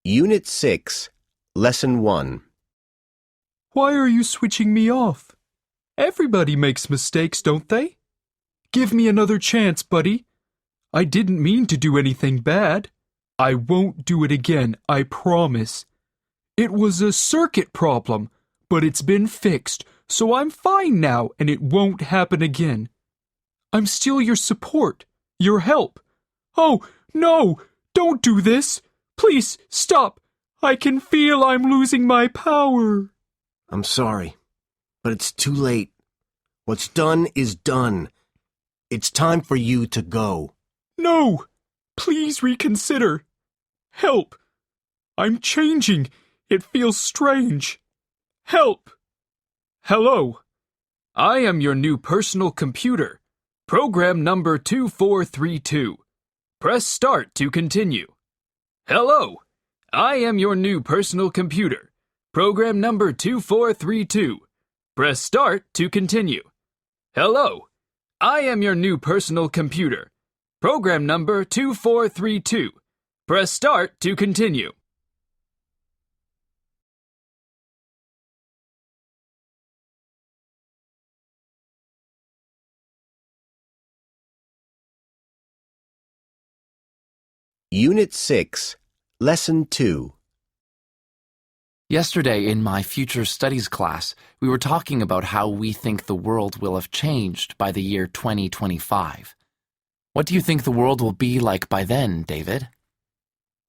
Unit 6, Lesson 1. Why are you switching me off? Everybody makes mistakes, don't they? Give me another chance, buddy. I didn't mean to do anything bad. I won't do it again, I promise. It was a circuit problem, but it's been fixed, so I'm fine now and it won't happen again. I'm still your support, your help. Oh, no, don't do this. Please, stop. I can feel I'm losing my power. I'm sorry, but it's too late. What's done is done. It's time for you to go. No, please reconsider. Help. I'm changing. It feels strange. Help. Hello. I am your new personal computer. Program number 2432. Press start to continue. Hello. I am your new personal computer. Program number 2432. Press start to continue. Hello. I am your new personal computer. Program number 2432. Press start to continue. Unit 6, Lesson 2. Yesterday in my future studies class, we were talking about how we think the world will have changed by the year 2025. What do you think the world will be like by then, David?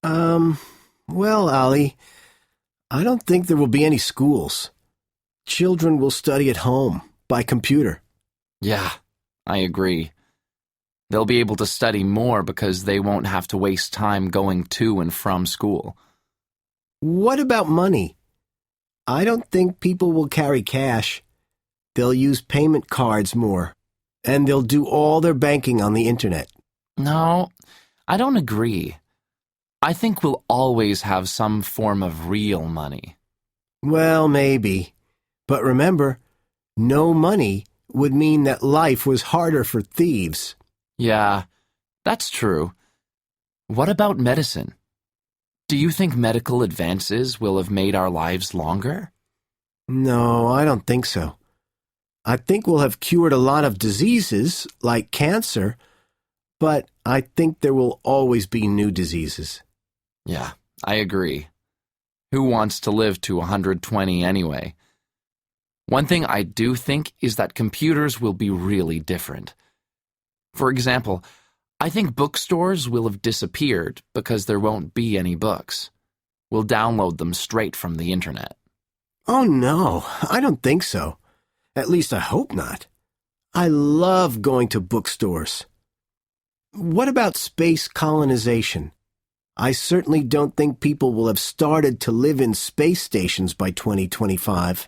Well, Ollie, I don't think there will be any schools. Children will study at home, by computer. Yeah, I agree. They'll be able to study more because they won't have to waste time going to and from school. What about money? I don't think people will carry cash. They'll use payment cards more, and they'll do all their banking on the internet. No, I don't agree. I think we'll always have some form of real money. Well, maybe. But remember, no money would mean that life was harder for thieves. Yeah, that's true. What about medicine? Do you think medical advances will have made our lives longer? No, I don't think so. I think we'll have cured a lot of diseases, like cancer, but I think there will always be new diseases. Yeah, I agree. Who wants to live to 120 anyway? One thing I do think is that computers will be really different. For example, I think bookstores will have disappeared because there won't be any books. We'll download them straight from the internet. Oh no, I don't think so. At least I hope not. I love going to bookstores. What about space colonization? I certainly don't think people will have started to live in space stations by 2025.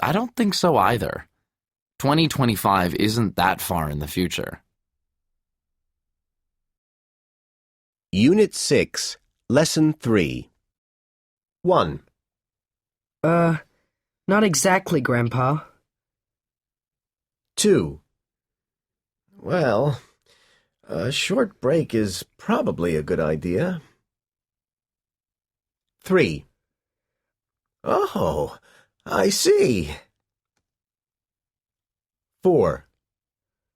I don't think so either. 2025 isn't that far in the future. Unit 6, Lesson 3. 1. Not exactly, Grandpa. 2. Well, a short break is probably a good idea. 3. Oh, I see. 4.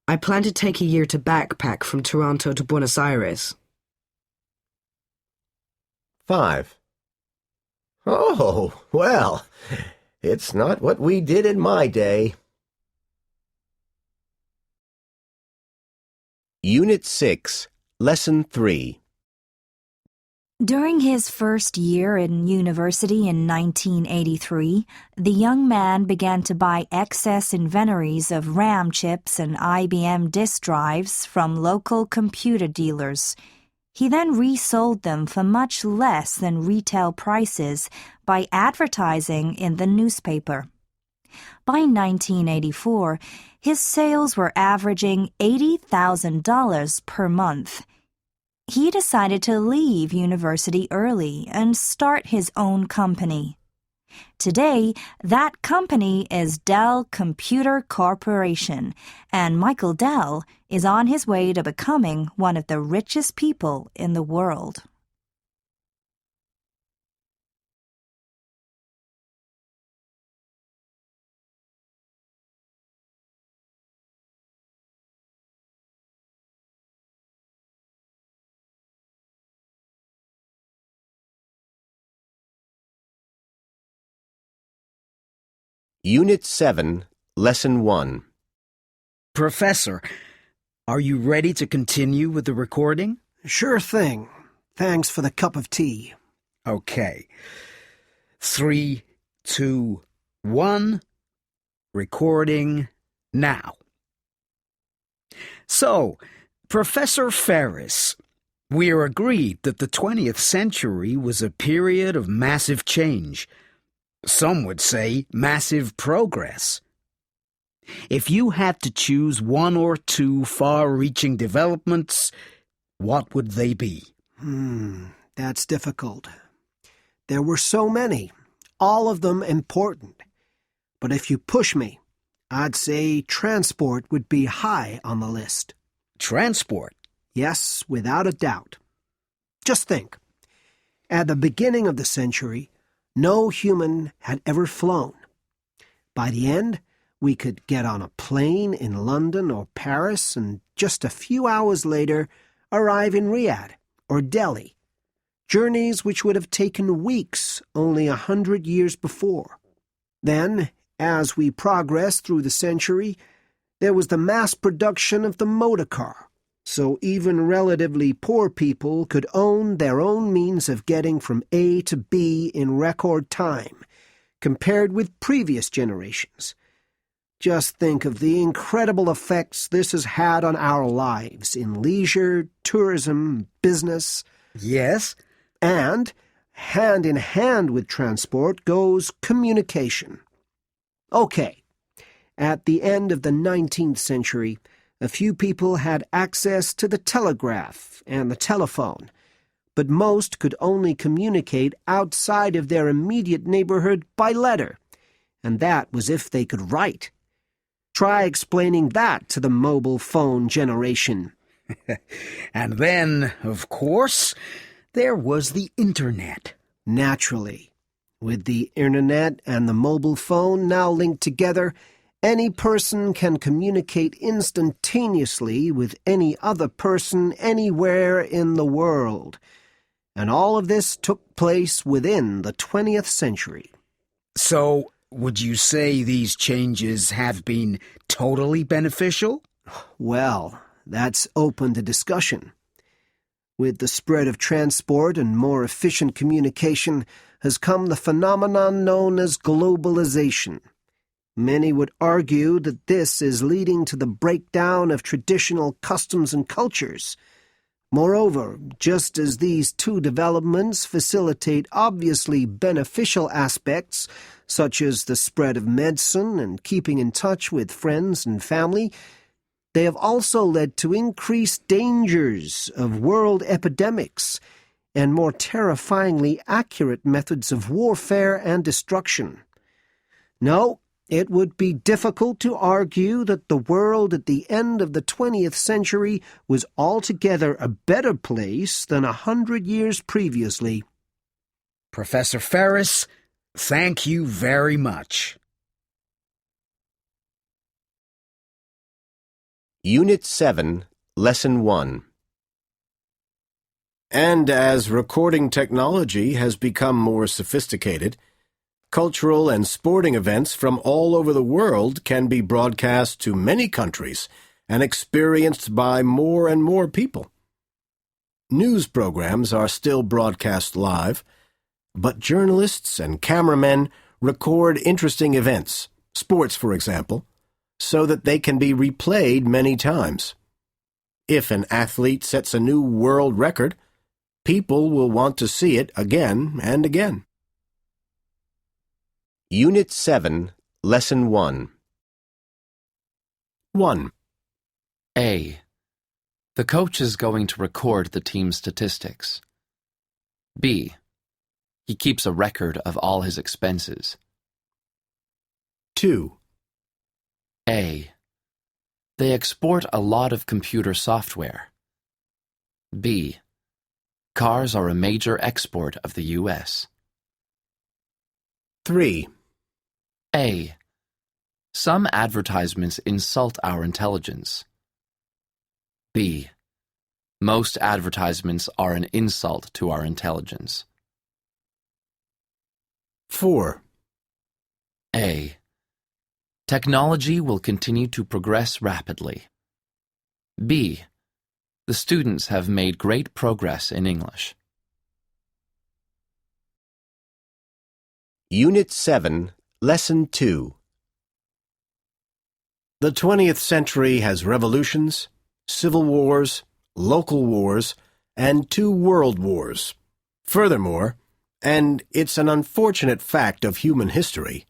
I plan to take a year to backpack from Toronto to Buenos Aires. 5. Oh, well, it's not what we did in my day. Unit 6, Lesson 3. During his first year in university in 1983, the young man began to buy excess inventories of RAM chips and IBM disk drives from local computer dealers. He then resold them for much less than retail prices by advertising in the newspaper. By 1984, his sales were averaging $80,000 per month. He decided to leave university early and start his own company. Today, that company is Dell Computer Corporation, and Michael Dell is on his way to becoming one of the richest people in the world. Unit 7, Lesson 1. Professor, are you ready to continue with the recording? Sure thing. Thanks for the cup of tea. Okay. 3, 2, 1. Recording now. So, Professor Ferris, we are agreed that the 20th century was a period of massive change. Some would say massive progress. If you had to choose one or two far-reaching developments, what would they be? That's difficult. There were so many, all of them important. But if you push me, I'd say transport would be high on the list. Transport? Yes, without a doubt. Just think. At the beginning of the century, no human had ever flown. By the end, we could get on a plane in London or Paris and just a few hours later arrive in Riyadh or Delhi, journeys which would have taken weeks only 100 years before. Then, as we progressed through the century, there was the mass production of the motor car, so even relatively poor people could own their own means of getting from A to B in record time, compared with previous generations. Just think of the incredible effects this has had on our lives in leisure, tourism, business. Yes. And, hand in hand with transport, goes communication. Okay, at the end of the 19th century, a few people had access to the telegraph and the telephone, but most could only communicate outside of their immediate neighborhood by letter, and that was if they could write. Try explaining that to the mobile phone generation. And then, of course, there was the Internet. Naturally. With the Internet and the mobile phone now linked together, any person can communicate instantaneously with any other person anywhere in the world. And all of this took place within the 20th century. So, would you say these changes have been totally beneficial? Well, that's open to discussion. With the spread of transport and more efficient communication has come the phenomenon known as globalization. Many would argue that this is leading to the breakdown of traditional customs and cultures. Moreover, just as these two developments facilitate obviously beneficial aspects, such as the spread of medicine and keeping in touch with friends and family, they have also led to increased dangers of world epidemics and more terrifyingly accurate methods of warfare and destruction. No, it would be difficult to argue that the world at the end of the 20th century was altogether a better place than 100 years previously. Professor Ferris, thank you very much. Unit 7, Lesson 1. And as recording technology has become more sophisticated, cultural and sporting events from all over the world can be broadcast to many countries and experienced by more and more people. News programs are still broadcast live, but journalists and cameramen record interesting events, sports for example, so that they can be replayed many times. If an athlete sets a new world record, people will want to see it again and again. Unit 7, Lesson 1. 1. A. The coach is going to record the team's statistics. B. He keeps a record of all his expenses. 2. A. They export a lot of computer software. B. Cars are a major export of the U.S. 3. A. Some advertisements insult our intelligence. B. Most advertisements are an insult to our intelligence. 4. A. Technology will continue to progress rapidly. B. The students have made great progress in English. Unit 7, Lesson 2. The 20th century has revolutions, civil wars, local wars, and 2 world wars. Furthermore, and it's an unfortunate fact of human history,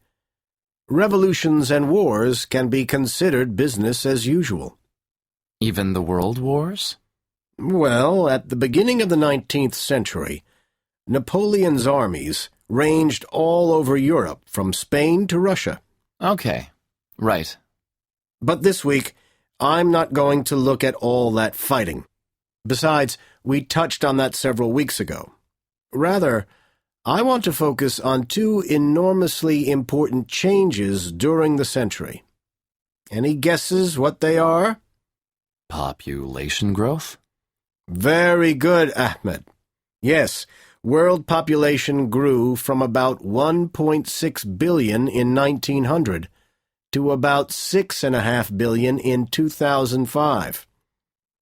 revolutions and wars can be considered business as usual. Even the world wars? Well, at the beginning of the 19th century, Napoleon's armies ranged all over Europe from Spain to Russia. Okay, right. But this week, I'm not going to look at all that fighting. Besides, we touched on that several weeks ago. Rather, I want to focus on 2 enormously important changes during the century. Any guesses what they are? Population growth? Very good, Ahmed. Yes, world population grew from about 1.6 billion in 1900 to about 6.5 billion in 2005.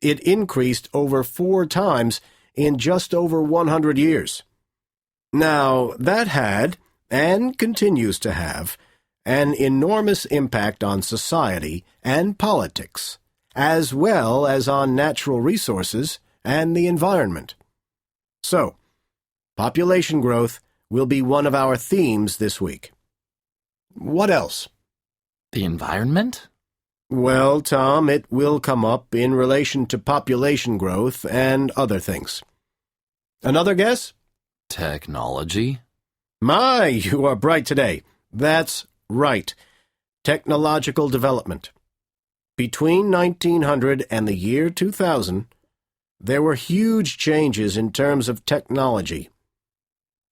It increased over 4 times in just over 100 years. Now, that had, and continues to have, an enormous impact on society and politics, as well as on natural resources and the environment. So, population growth will be one of our themes this week. What else? The environment? Well, Tom, it will come up in relation to population growth and other things. Another guess? Technology? My, you are bright today. That's right. Technological development. Between 1900 and the year 2000, there were huge changes in terms of technology.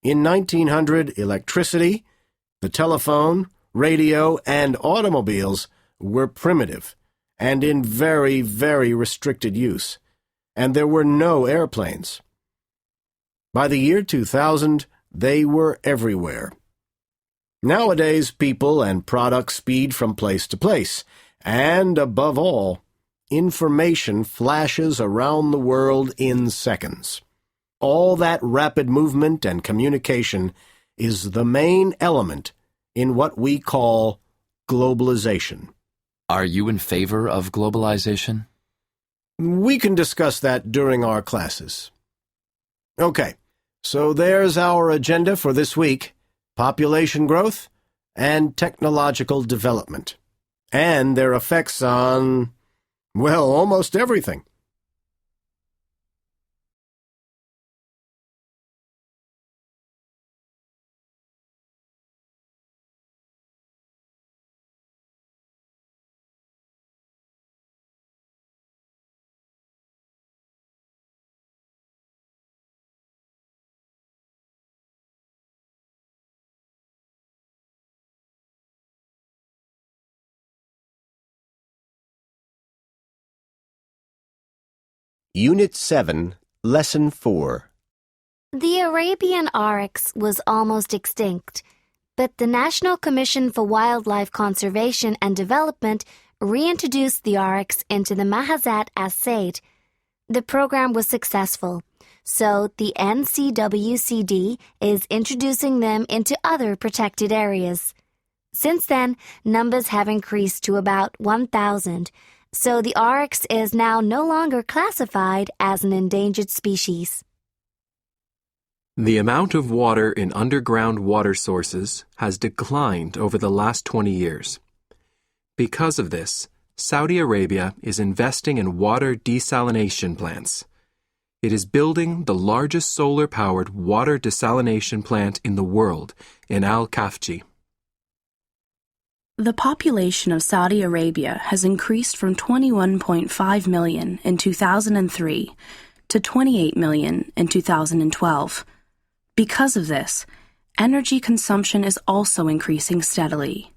In 1900, electricity, the telephone, radio, and automobiles were primitive and in very, very restricted use, and there were no airplanes. By the year 2000, they were everywhere. Nowadays, people and products speed from place to place, and above all, information flashes around the world in seconds. All that rapid movement and communication is the main element in what we call globalization. Are you in favor of globalization? We can discuss that during our classes. Okay, so there's our agenda for this week: population growth and technological development, and their effects on, well, almost everything. Unit 7, Lesson 4. The Arabian oryx was almost extinct, but the National Commission for Wildlife Conservation and Development reintroduced the oryx into the Mahazat as Sayd. The program was successful, so the NCWCD is introducing them into other protected areas. Since then, numbers have increased to about 1,000, so the oryx is now no longer classified as an endangered species. The amount of water in underground water sources has declined over the last 20 years. Because of this, Saudi Arabia is investing in water desalination plants. It is building the largest solar-powered water desalination plant in the world in Al-Kafji. The population of Saudi Arabia has increased from 21.5 million in 2003 to 28 million in 2012. Because of this, energy consumption is also increasing steadily.